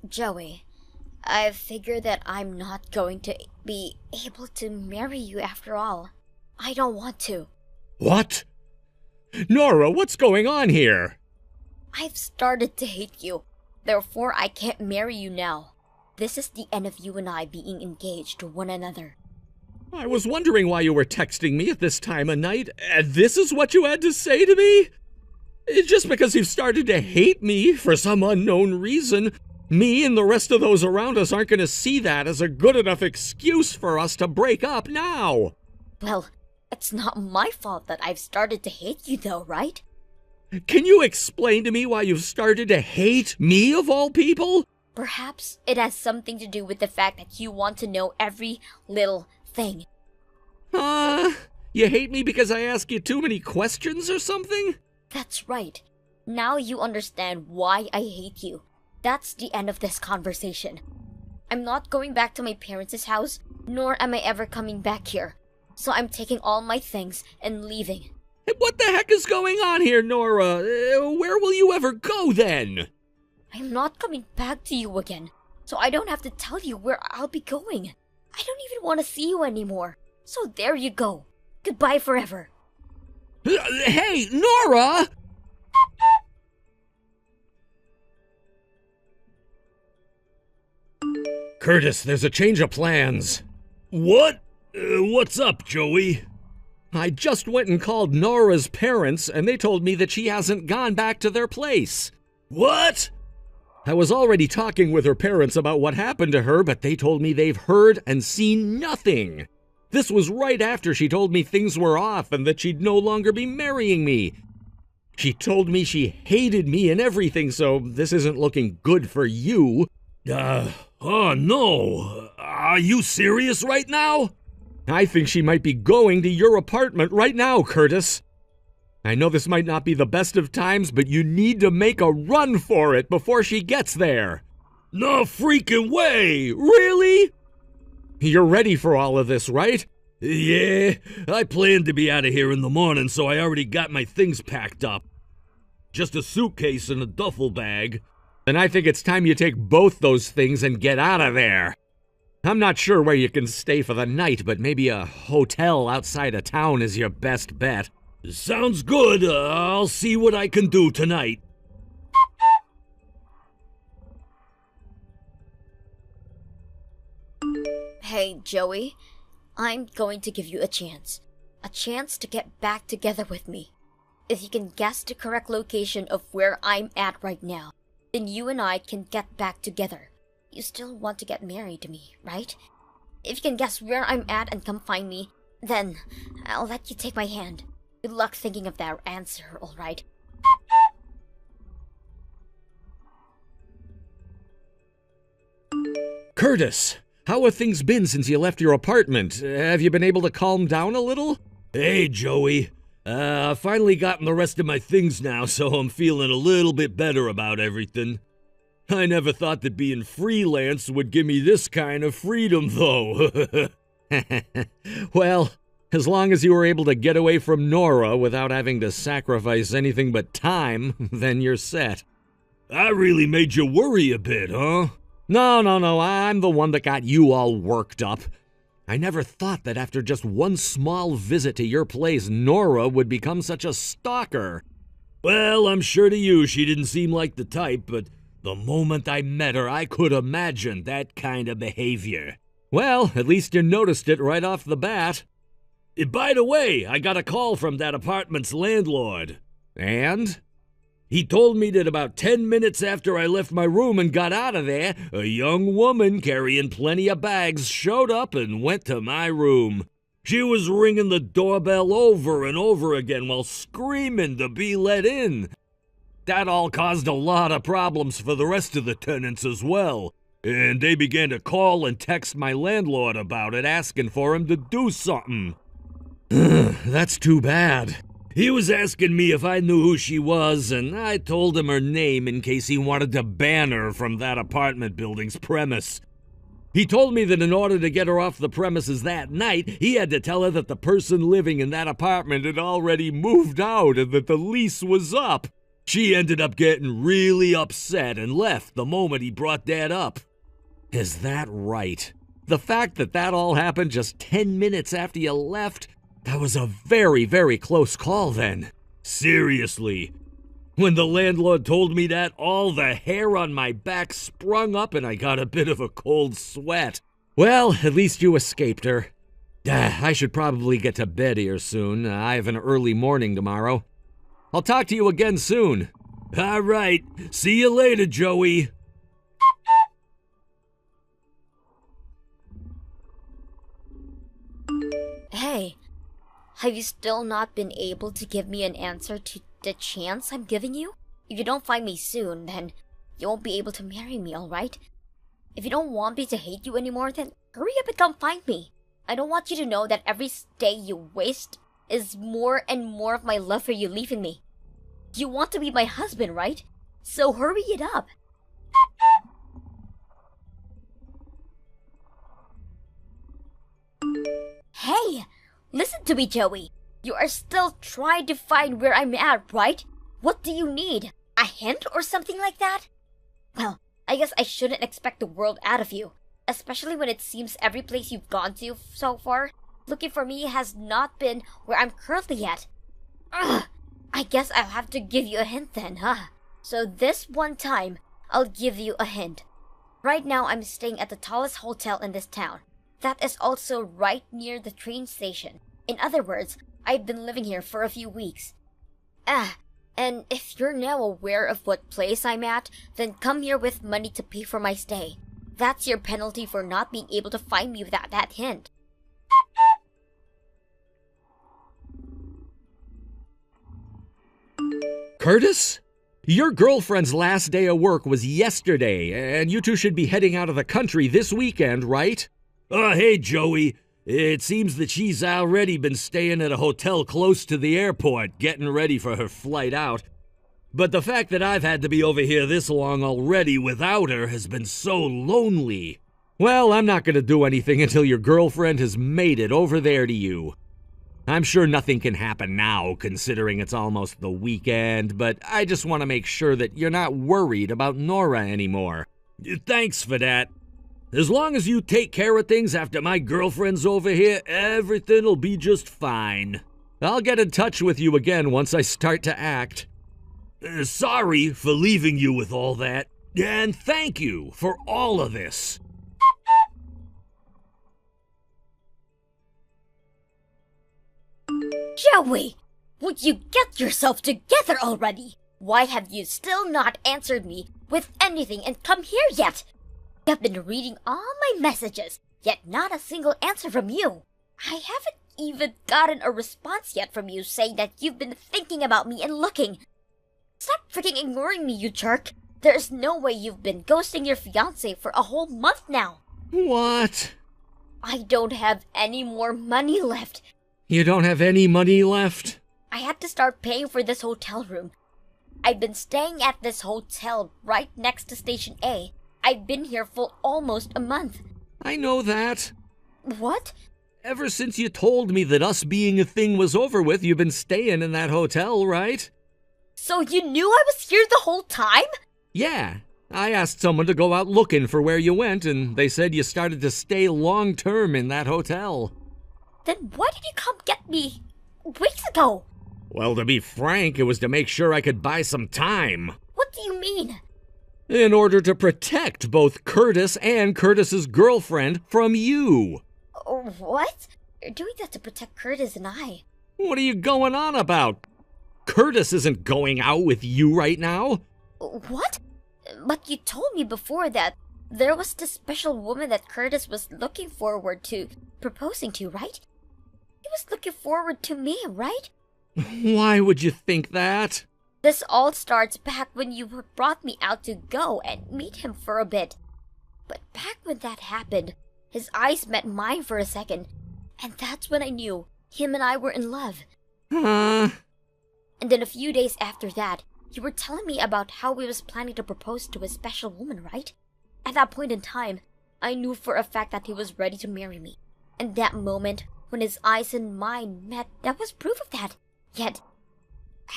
Joey, I figure that I'm not going to be able to marry you after all. I don't want to. What? Nora, what's going on here? I've started to hate you. Therefore, I can't marry you now. This is the end of you and I being engaged to one another. I was wondering why you were texting me at this time of night, and this is what you had to say to me? Just because you've started to hate me for some unknown reason, me and the rest of those around us aren't going to see that as a good enough excuse for us to break up now. Well, it's not my fault that I've started to hate you though, right? Can you explain to me why you've started to hate me of all people? Perhaps it has something to do with the fact that you want to know every little thing. You hate me because I ask you too many questions or something? That's right. Now you understand why I hate you. That's the end of this conversation. I'm not going back to my parents' house, nor am I ever coming back here. So I'm taking all my things and leaving. What the heck is going on here, Nora? Where will you ever go then? I'm not coming back to you again, so I don't have to tell you where I'll be going. I don't even want to see you anymore. So there you go. Goodbye forever. Hey, Nora! Curtis, there's a change of plans. What? What's up, Joey? I just went and called Nora's parents, and they told me that she hasn't gone back to their place. What? I was already talking with her parents about what happened to her, but they told me they've heard and seen nothing. This was right after she told me things were off and that she'd no longer be marrying me. She told me she hated me and everything, so this isn't looking good for you. Oh no. Are you serious right now? I think she might be going to your apartment right now, Curtis. I know this might not be the best of times, but you need to make a run for it before she gets there. No freaking way! Really? You're ready for all of this, right? Yeah, I planned to be out of here in the morning, so I already got my things packed up. Just a suitcase and a duffel bag. Then I think it's time you take both those things and get out of there. I'm not sure where you can stay for the night, but maybe a hotel outside of town is your best bet. Sounds good. I'll see what I can do tonight. Hey, Joey. I'm going to give you a chance. A chance to get back together with me. If you can guess the correct location of where I'm at right now, then you and I can get back together. You still want to get married to me, right? If you can guess where I'm at and come find me, then I'll let you take my hand. Good luck thinking of that answer, alright? Curtis, how have things been since you left your apartment? Have you been able to calm down a little? Hey, Joey. I've finally gotten the rest of my things now, so I'm feeling a little bit better about everything. I never thought that being freelance would give me this kind of freedom, though. Well, as long as you were able to get away from Nora without having to sacrifice anything but time, then you're set. I really made you worry a bit, huh? No, I'm the one that got you all worked up. I never thought that after just one small visit to your place, Nora would become such a stalker. Well, I'm sure to you she didn't seem like the type, but the moment I met her, I could imagine that kind of behavior. Well, at least you noticed it right off the bat. By the way, I got a call from that apartment's landlord. And? He told me that about 10 minutes after I left my room and got out of there, a young woman carrying plenty of bags showed up and went to my room. She was ringing the doorbell over and over again while screaming to be let in. That all caused a lot of problems for the rest of the tenants as well, and they began to call and text my landlord about it, asking for him to do something. That's too bad. He was asking me if I knew who she was, and I told him her name in case he wanted to ban her from that apartment building's premise. He told me that in order to get her off the premises that night, he had to tell her that the person living in that apartment had already moved out and that the lease was up. She ended up getting really upset and left the moment he brought that up. Is that right? The fact that that all happened just 10 minutes after you left, that was a very, very close call then. Seriously. When the landlord told me that, all the hair on my back sprung up and I got a bit of a cold sweat. Well, at least you escaped her. I should probably get to bed here soon. I have an early morning tomorrow. I'll talk to you again soon. All right. See you later, Joey. Hey, have you still not been able to give me an answer to the chance I'm giving you? If you don't find me soon, then you won't be able to marry me, alright? If you don't want me to hate you anymore, then hurry up and come find me. I don't want you to know that every day you waste is more and more of my love for you leaving me. You want to be my husband, right? So hurry it up. Hey, listen to me, Joey. You are still trying to find where I'm at, right? What do you need? A hint or something like that? Well, I guess I shouldn't expect the world out of you, especially when it seems every place you've gone to so far looking for me has not been where I'm currently at. Ugh, I guess I'll have to give you a hint then, huh? So this one time, I'll give you a hint. Right now, I'm staying at the tallest hotel in this town. That is also right near the train station. In other words, I've been living here for a few weeks. And if you're now aware of what place I'm at, then come here with money to pay for my stay. That's your penalty for not being able to find me without that hint. Curtis? Your girlfriend's last day of work was yesterday, and you two should be heading out of the country this weekend, right? Hey, Joey. It seems that she's already been staying at a hotel close to the airport, getting ready for her flight out. But the fact that I've had to be over here this long already without her has been so lonely. Well, I'm not going to do anything until your girlfriend has made it over there to you. I'm sure nothing can happen now, considering it's almost the weekend, but I just want to make sure that you're not worried about Nora anymore. Thanks for that. As long as you take care of things after my girlfriend's over here, everything'll be just fine. I'll get in touch with you again once I start to act. Sorry for leaving you with all that, and thank you for all of this. Joey, would you get yourself together already? Why have you still not answered me with anything and come here yet? I've been reading all my messages, yet not a single answer from you. I haven't even gotten a response yet from you saying that you've been thinking about me and looking. Stop freaking ignoring me, you jerk. There's no way you've been ghosting your fiancé for a whole month now. What? I don't have any more money left. You don't have any money left? I had to start paying for this hotel room. I've been staying at this hotel right next to Station A. I've been here for almost a month. I know that. What? Ever since you told me that us being a thing was over with, you've been staying in that hotel, right? So you knew I was here the whole time? Yeah. I asked someone to go out looking for where you went, and they said you started to stay long-term in that hotel. Then why did you come get me weeks ago? Well, to be frank, it was to make sure I could buy some time. What do you mean? In order to protect both Curtis and Curtis's girlfriend from you. What? You're doing that to protect Curtis and I. What are you going on about? Curtis isn't going out with you right now. What? But you told me before that there was this special woman that Curtis was looking forward to proposing to, right? He was looking forward to me, right? Why would you think that? This all starts back when you brought me out to go and meet him for a bit. But back when that happened, his eyes met mine for a second, and that's when I knew him and I were in love. Huh? And then a few days after that, you were telling me about how he was planning to propose to a special woman, right? At that point in time, I knew for a fact that he was ready to marry me. And that moment, when his eyes and mine met, that was proof of that. Yet,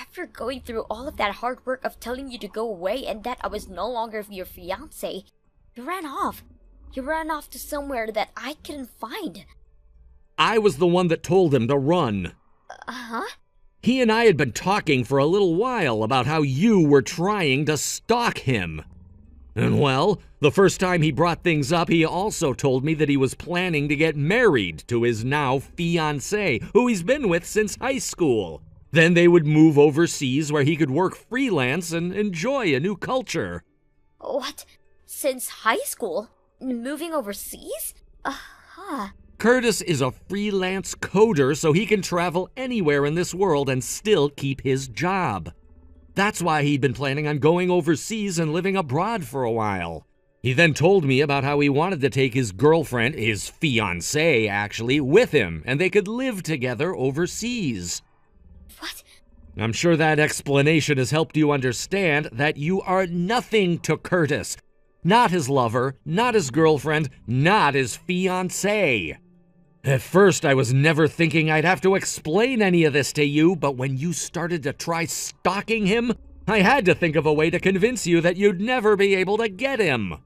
After going through all of that hard work of telling you to go away and that I was no longer your fiancé, you ran off. You ran off to somewhere that I couldn't find. I was the one that told him to run. Uh-huh? He and I had been talking for a little while about how you were trying to stalk him. And well, the first time he brought things up, he also told me that he was planning to get married to his now fiancée, who he's been with since high school. Then they would move overseas where he could work freelance and enjoy a new culture. What? Since high school? Moving overseas? Uh-huh. Curtis is a freelance coder, so he can travel anywhere in this world and still keep his job. That's why he'd been planning on going overseas and living abroad for a while. He then told me about how he wanted to take his girlfriend, his fiancée actually, with him, and they could live together overseas. What? I'm sure that explanation has helped you understand that you are nothing to Curtis. Not his lover, not his girlfriend, not his fiancée. At first, I was never thinking I'd have to explain any of this to you, but when you started to try stalking him, I had to think of a way to convince you that you'd never be able to get him.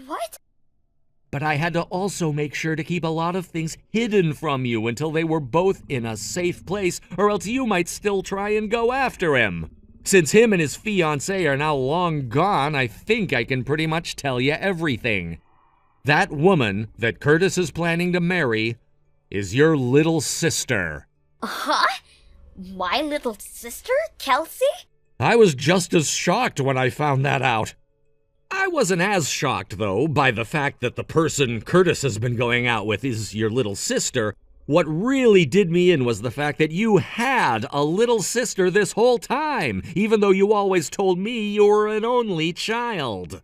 What? But I had to also make sure to keep a lot of things hidden from you until they were both in a safe place, or else you might still try and go after him. Since him and his fiancée are now long gone, I think I can pretty much tell you everything. That woman that Curtis is planning to marry is your little sister. Huh? My little sister, Kelsey? I was just as shocked when I found that out. I wasn't as shocked, though, by the fact that the person Curtis has been going out with is your little sister. What really did me in was the fact that you had a little sister this whole time, even though you always told me you were an only child.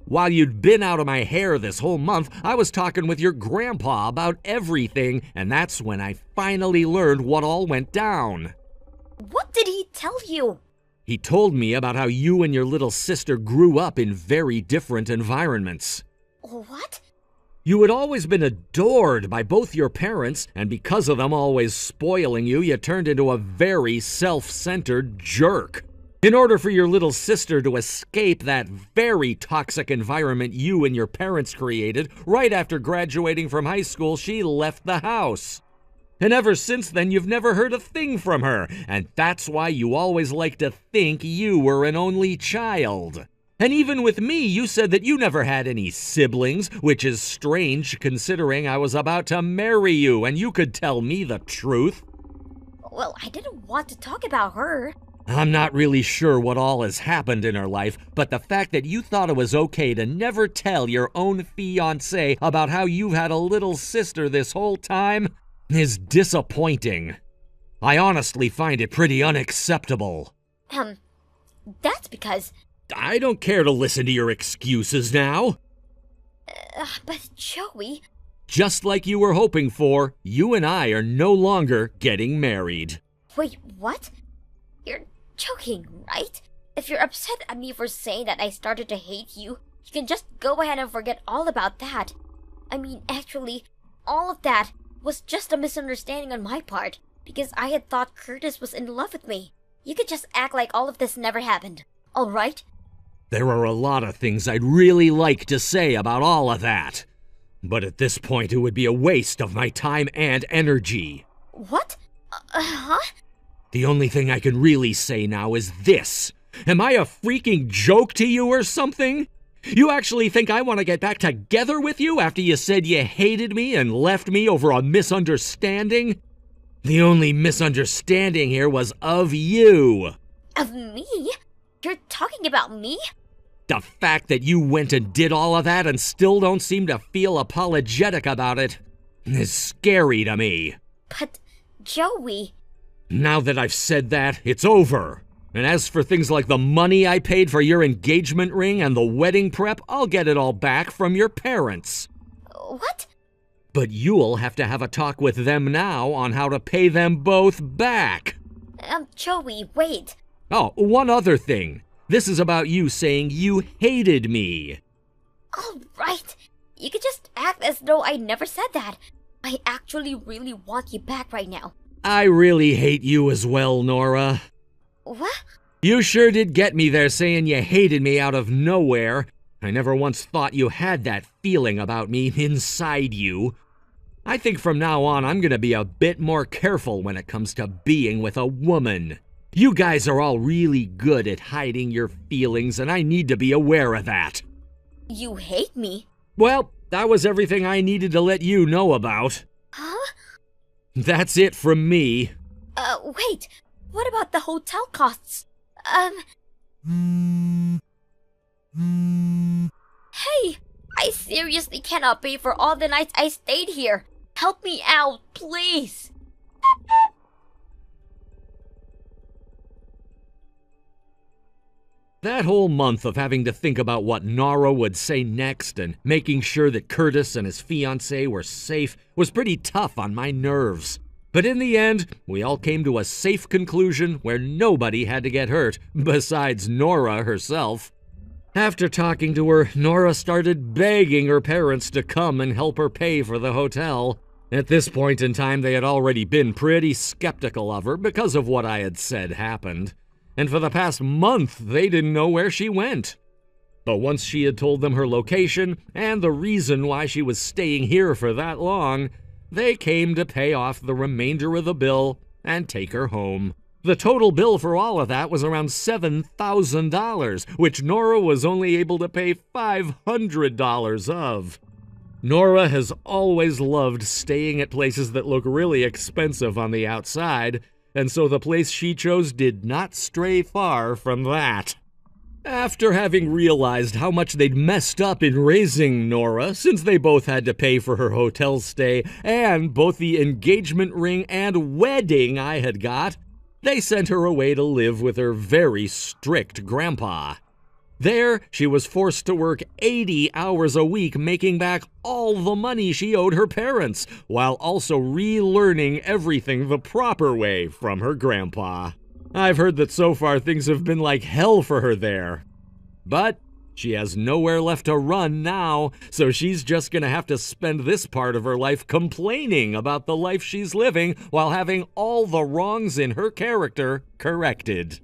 While you'd been out of my hair this whole month, I was talking with your grandpa about everything, and that's when I finally learned what all went down. What did he tell you? He told me about how you and your little sister grew up in very different environments. What? You had always been adored by both your parents, and because of them always spoiling you, you turned into a very self-centered jerk. In order for your little sister to escape that very toxic environment you and your parents created, right after graduating from high school, she left the house. And ever since then, you've never heard a thing from her, and that's why you always like to think you were an only child. And even with me, you said that you never had any siblings, which is strange considering I was about to marry you and you could tell me the truth. Well, I didn't want to talk about her. I'm not really sure what all has happened in her life, but the fact that you thought it was okay to never tell your own fiancé about how you've had a little sister this whole time is disappointing. I honestly find it pretty unacceptable. That's because... I don't care to listen to your excuses now. But Joey... Just like you were hoping for, you and I are no longer getting married. Wait, what? You're joking, right? If you're upset at me for saying that I started to hate you, you can just go ahead and forget all about that. I mean, actually, all of that was just a misunderstanding on my part, because I had thought Curtis was in love with me. You could just act like all of this never happened, alright? There are a lot of things I'd really like to say about all of that. But at this point, it would be a waste of my time and energy. What? Huh? The only thing I can really say now is this. Am I a freaking joke to you or something? You actually think I want to get back together with you after you said you hated me and left me over a misunderstanding? The only misunderstanding here was of you. Of me? You're talking about me? The fact that you went and did all of that and still don't seem to feel apologetic about it is scary to me. But, Joey... Now that I've said that, it's over. And as for things like the money I paid for your engagement ring and the wedding prep, I'll get it all back from your parents. What? But you'll have to have a talk with them now on how to pay them both back. Joey, wait. Oh, one other thing. This is about you saying you hated me. All right. You could just act as though I never said that. I actually really want you back right now. I really hate you as well, Nora. What? You sure did get me there saying you hated me out of nowhere. I never once thought you had that feeling about me inside you. I think from now on I'm gonna be a bit more careful when it comes to being with a woman. You guys are all really good at hiding your feelings, and I need to be aware of that. You hate me? Well, that was everything I needed to let you know about. Huh? That's it from me. Wait. What about the hotel costs? Hey! I seriously cannot pay for all the nights I stayed here. Help me out, please! That whole month of having to think about what Nora would say next and making sure that Curtis and his fiancée were safe was pretty tough on my nerves. But in the end, we all came to a safe conclusion where nobody had to get hurt, besides Nora herself. After talking to her, Nora started begging her parents to come and help her pay for the hotel. At this point in time, they had already been pretty skeptical of her because of what I had said happened. And for the past month, they didn't know where she went. But once she had told them her location and the reason why she was staying here for that long, they came to pay off the remainder of the bill and take her home. The total bill for all of that was around $7,000, which Nora was only able to pay $500 of. Nora has always loved staying at places that look really expensive on the outside, and so the place she chose did not stray far from that. After having realized how much they'd messed up in raising Nora, since they both had to pay for her hotel stay and both the engagement ring and wedding I had got, they sent her away to live with her very strict grandpa. There, she was forced to work 80 hours a week, making back all the money she owed her parents, while also relearning everything the proper way from her grandpa. I've heard that so far things have been like hell for her there. But she has nowhere left to run now, so she's just gonna have to spend this part of her life complaining about the life she's living while having all the wrongs in her character corrected.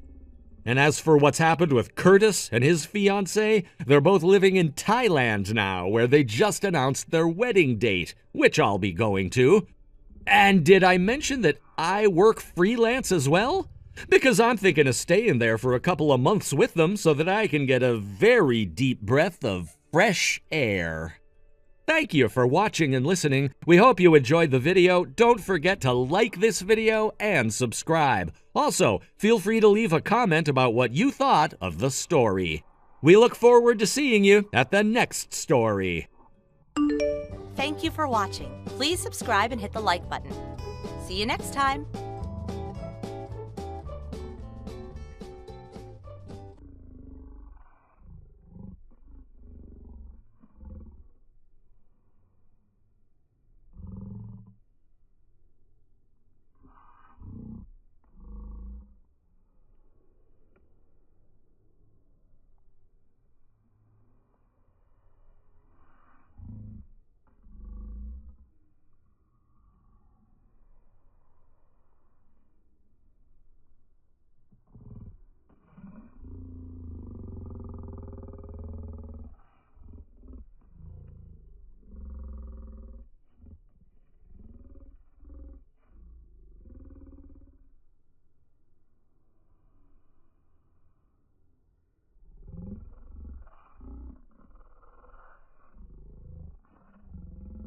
And as for what's happened with Curtis and his fiancée, they're both living in Thailand now, where they just announced their wedding date, which I'll be going to. And did I mention that I work freelance as well? Because I'm thinking of staying there for a couple of months with them so that I can get a very deep breath of fresh air. Thank you for watching and listening. We hope you enjoyed the video. Don't forget to like this video and subscribe. Also, feel free to leave a comment about what you thought of the story. We look forward to seeing you at the next story. Thank you for watching. Please subscribe and hit the like button. See you next time.